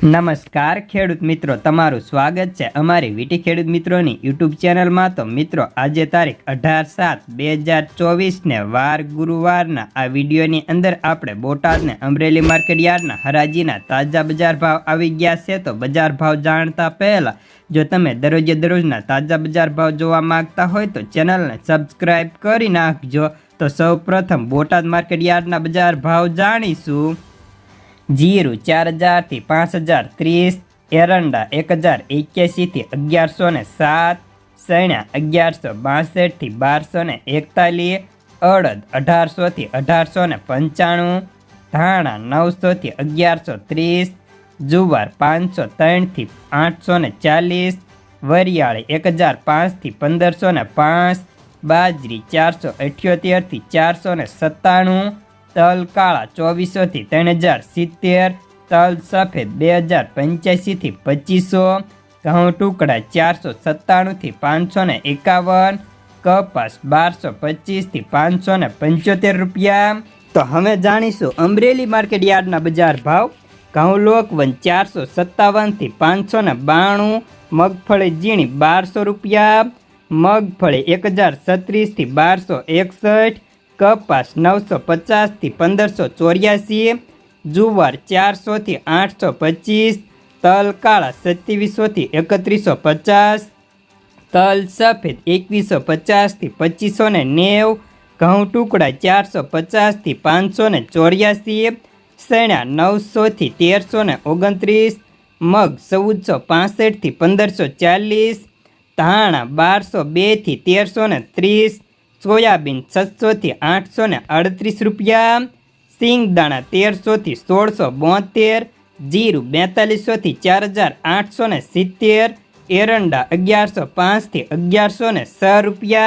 નમસ્કાર ખેડૂત મિત્રો, તમારું સ્વાગત છે અમારી વીટી ખેડૂત મિત્રોની યુટ્યુબ ચેનલમાં। તો મિત્રો, આજે તારીખ 18/7/2024 ને વાર ગુરુવારના આ વિડીયોની અંદર આપણે બોટાદ ને અમરેલી માર્કેટ યાર્ડના હરાજીના તાજા બજાર ભાવ આવી ગયા છે। તો બજાર ભાવ જાણતા પહેલા જો તમે દરરોજે દરરોજના તાજા બજાર ભાવ જોવા માંગતા હોય તો ચેનલને સબસ્ક્રાઈબ કરી નાખજો। તો સૌપ્રથમ બોટાદ માર્કેટ યાર્ડના બજાર ભાવ જાણીશું। जीरु 4000 થી 5030, एरंडा 1081 થી 1107, सैणा 1162 થી 1241, अड़द 1800 થી 1895, धाणा 900 થી 1130, जुवार 503 થી 840, वरियाળી 1005 થી 1505, बाजरी 478 થી 497, तल काला 2400 થી 3070, तल सफेद 2085 થી 2500, घऊं टुकड़ा 497 થી 551, कपास 1225 થી 575 रुपया। तो हमें जाणीशुं अमरेली मार्केट यार्डना बजार भाव। घऊं लोकवन 457 થી 592, मगफળી झीणी 1200 रुपया, मगफળી 1036 થી 1261, कपास 950 થી 1584, जुवार 400 થી 825, तल काला 2700 થી 3150, तल सफेद 2150 થી 2590, घऊं टुकड़ा 450 થી 584, सैणा 900 થી 1329, मग 1465 થી 1540, धाणा 1202 થી 1330, सोयाबीन 600 થી 838 रुपया, सींगदाणा 1300 થી 1672, जीरु 4200 થી 4870, एरंडा 1105 થી 1106 रुपया।